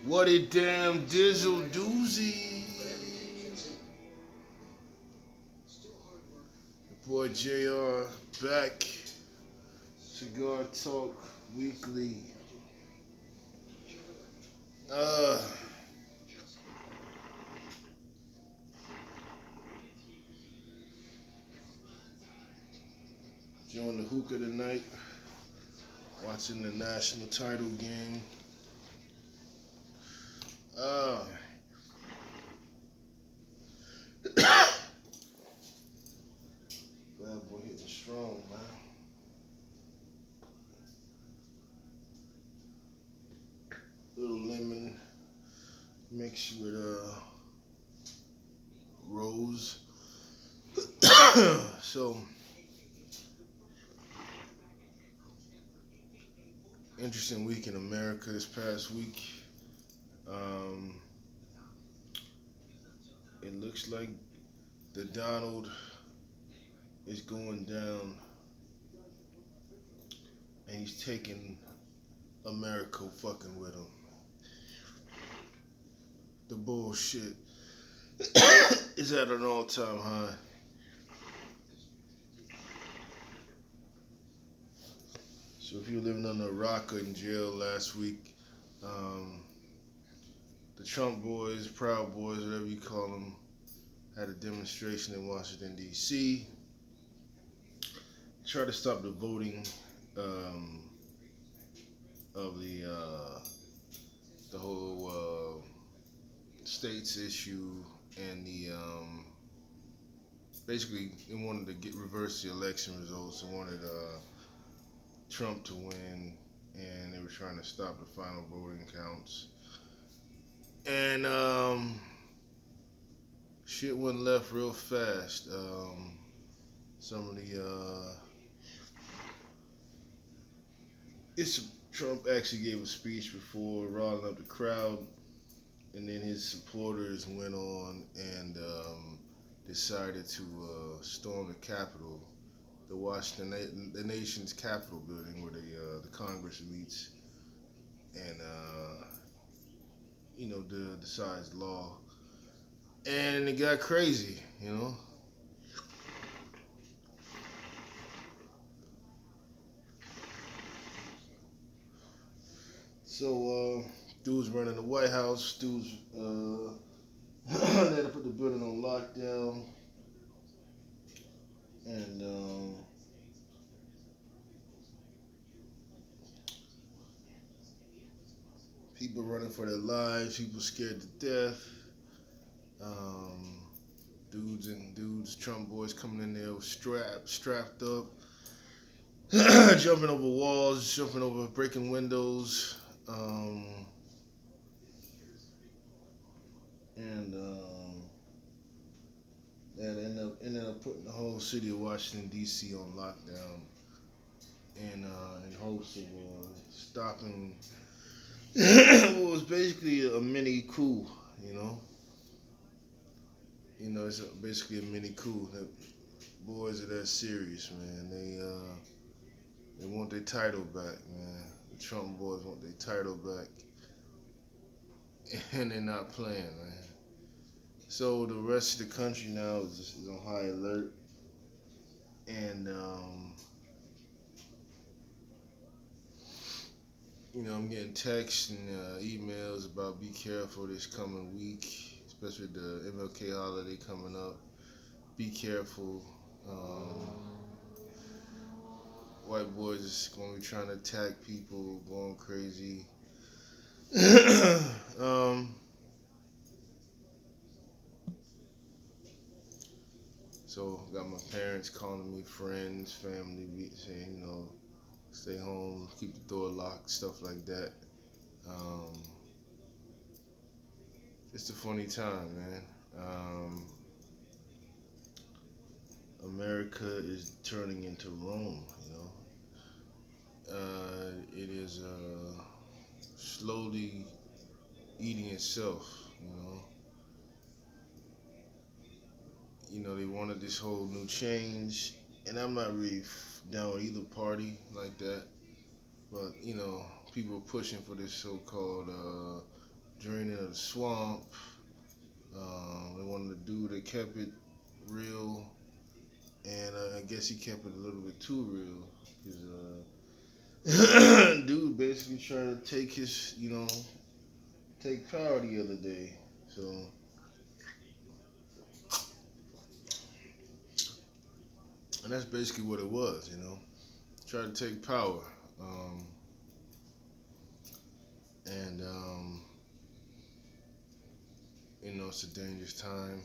What a damn dizzle doozy. Your boy JR back. Cigar Talk Weekly. Uh, Enjoying the hookah tonight. Watching the national title game. Uh, Bad boy hitting strong, man. Little lemon mixed with rose. So interesting week in America this past week. Um, it looks like the Donald is going down, and he's taking America fucking with him. The bullshit is at an all-time high. So if you're living under a rock or in jail last week, um, the Trump boys, Proud Boys, whatever you call them, had a demonstration in Washington, D.C. Try to stop the voting um, of the whole states issue and the basically they wanted to get reverse the election results and wanted Trump to win, and they were trying to stop the final voting counts. And shit went left real fast. Some of the Trump actually gave a speech before riling up the crowd, and then his supporters went on and decided to storm the Capitol, the nation's Capitol building where the Congress meets, and decides law. And it got crazy. So dudes running the White House, dudes they had to put the building on lockdown, and people running for their lives, people scared to death. Um, dudes, Trump boys coming in there with strapped up, jumping over walls, jumping over, breaking windows, and that ended up putting the whole city of Washington D.C. on lockdown, and in hopes of stopping what was basically a mini coup. You know, it's basically a mini coup. The boys are that serious, man. They want their title back, man. The Trump boys want their title back, and they're not playing, man. So the rest of the country now is on high alert, and I'm getting texts and emails about be careful this coming week, especially the MLK holiday coming up. Be careful. White boys is going to be trying to attack people, going crazy. um, so got my parents calling me, friends, family, saying, stay home, keep the door locked, stuff like that. Um, it's a funny time, man. America is turning into Rome. It is slowly eating itself. They wanted this whole new change, and I'm not really down with either party like that. But people are pushing for this so-called draining of the swamp. They wanted to do. They kept it real, and I guess he kept it a little bit too real. Cause dude basically tried to take his, take power the other day. So, and that's basically what it was. Tried to take power, and it's a dangerous time.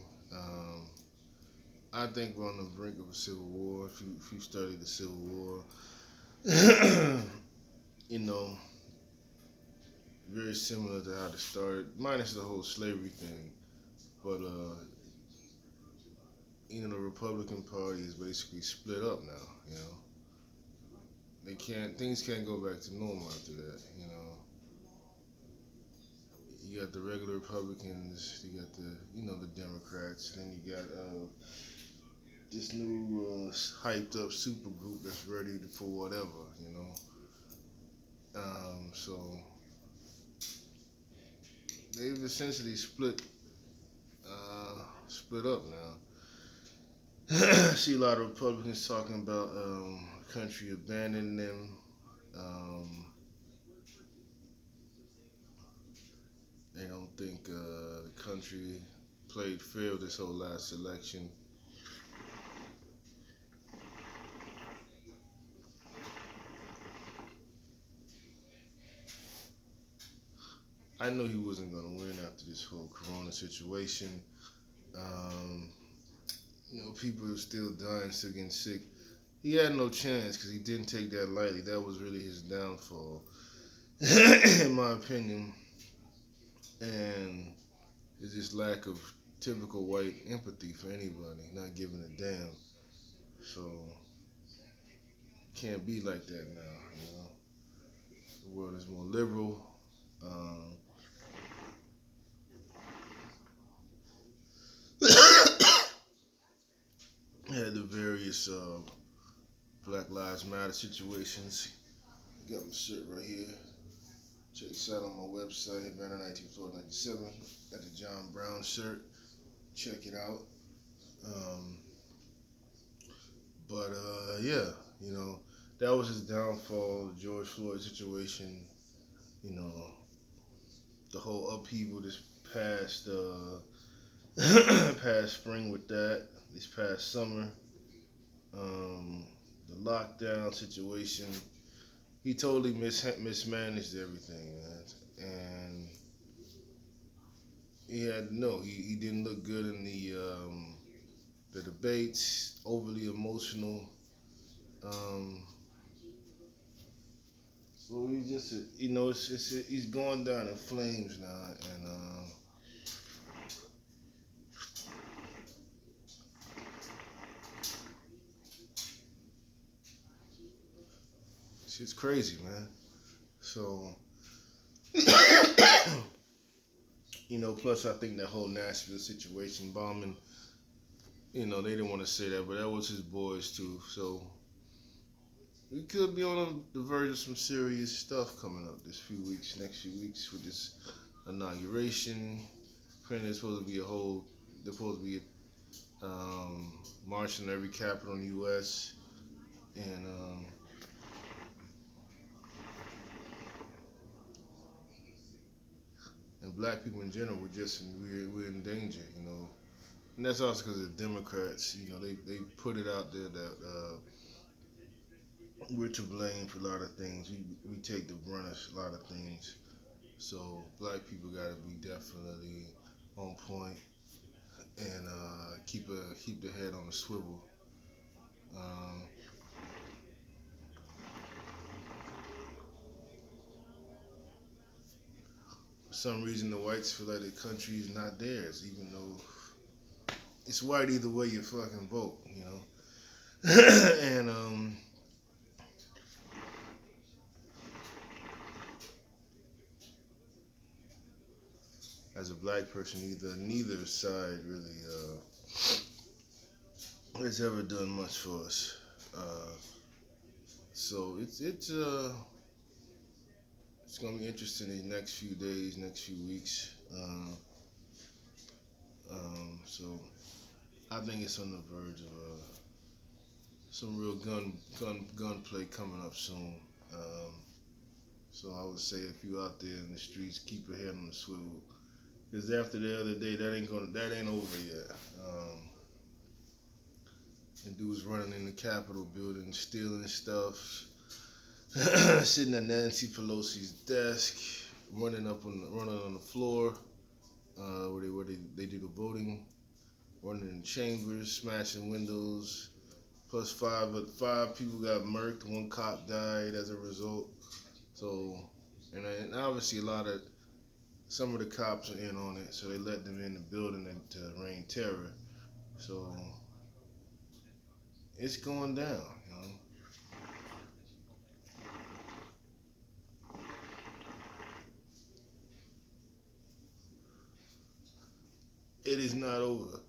I think we're on the brink of a civil war. If you study the Civil War, you know, very similar to how it started, minus the whole slavery thing. But the Republican Party is basically split up now. Things can't go back to normal after that. You got the regular Republicans, you got the Democrats, then you got this new hyped up super group that's ready for whatever. So they've essentially split up now. I see a lot of Republicans talking about the country abandoning them. They don't think the country played fair this whole last election. I knew he wasn't going to win after this whole corona situation. Um, People are still dying, still getting sick. He had no chance because he didn't take that lightly. That was really his downfall, in my opinion. And it's this lack of typical white empathy for anybody, not giving a damn. So can't be like that now. The world is more liberal. Um, had the various Black Lives Matter situations. Got my shirt right here. Check this out on my website, Banner 1997. Got the John Brown shirt. Check it out. But yeah, that was his downfall. The George Floyd situation. The whole upheaval this past past spring with that. This past summer. The lockdown situation. He totally mismanaged everything, man. And he didn't look good in the debates. Overly emotional. So he's just he's going down in flames now, and shit's crazy, man. So plus I think that whole Nashville situation bombing, they didn't want to say that, but that was his boys too. So we could be on the verge of some serious stuff coming up next few weeks with this inauguration. Apparently, there's supposed to be a march in every capital in the U.S. And black people in general, we're in danger. And that's also because the Democrats, they put it out there that we're to blame for a lot of things. We take the brunt of a lot of things. So black people got to be definitely on point and keep the head on the swivel. Um, for some reason, the whites feel like the country is not theirs, even though it's white either way you fucking vote. And as a black person, neither side really has ever done much for us. So it's it's gonna be interesting these next few days, next few weeks. So I think it's on the verge of some real gunplay coming up soon. Um, so I would say if you out there in the streets, keep your head on the swivel. Because after the other day, that ain't over yet. And dudes running in the Capitol building, stealing stuff, sitting at Nancy Pelosi's desk, running on the floor, where they do the voting, running in chambers, smashing windows. Plus five people got murked. One cop died as a result. So, and obviously some of the cops are in on it. So they let them in the building to rain terror. So it's going down. You know, it is not over.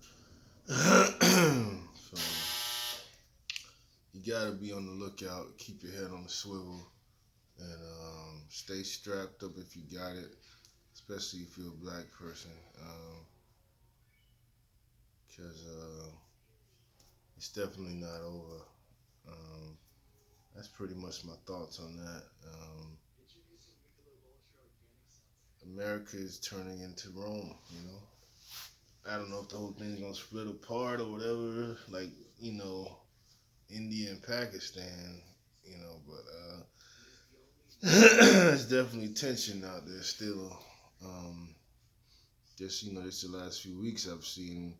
So you gotta be on the lookout. Keep your head on the swivel, and stay strapped up if you got it, especially if you're a black person, because it's definitely not over. Um, that's pretty much my thoughts on that. America is turning into Rome. I don't know if the whole thing's gonna split apart or whatever, like India and Pakistan. But there's definitely tension out there still. Um, just the last few weeks I've seen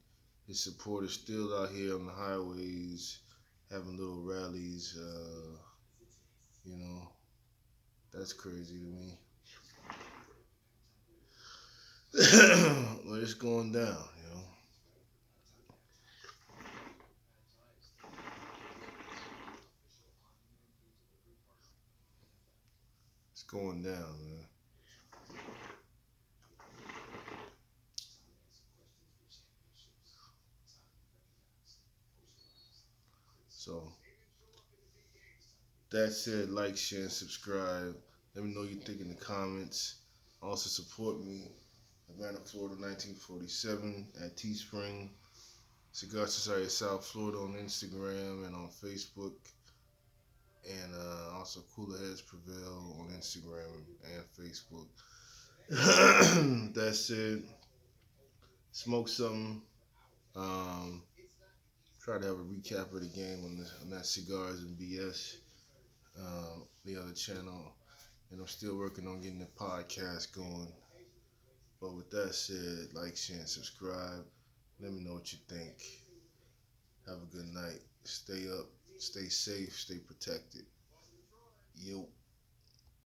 his supporters still out here on the highways having little rallies. You know, that's crazy to me. But it's going down. It's going down, man. So that said, like, share, and subscribe. Let me know what you think in the comments. Also support me, Atlanta, Florida, 1947 at Teespring. Cigar Society of South Florida on Instagram and on Facebook. And also Cooler Heads Prevail on Instagram and Facebook. That's it. Smoke something. Um, Try to have a recap of the game on that Cigars and BS, the other channel. And I'm still working on getting the podcast going. But with that said, like, share, and subscribe. Let me know what you think. Have a good night. Stay up. Stay safe. Stay protected. Yo.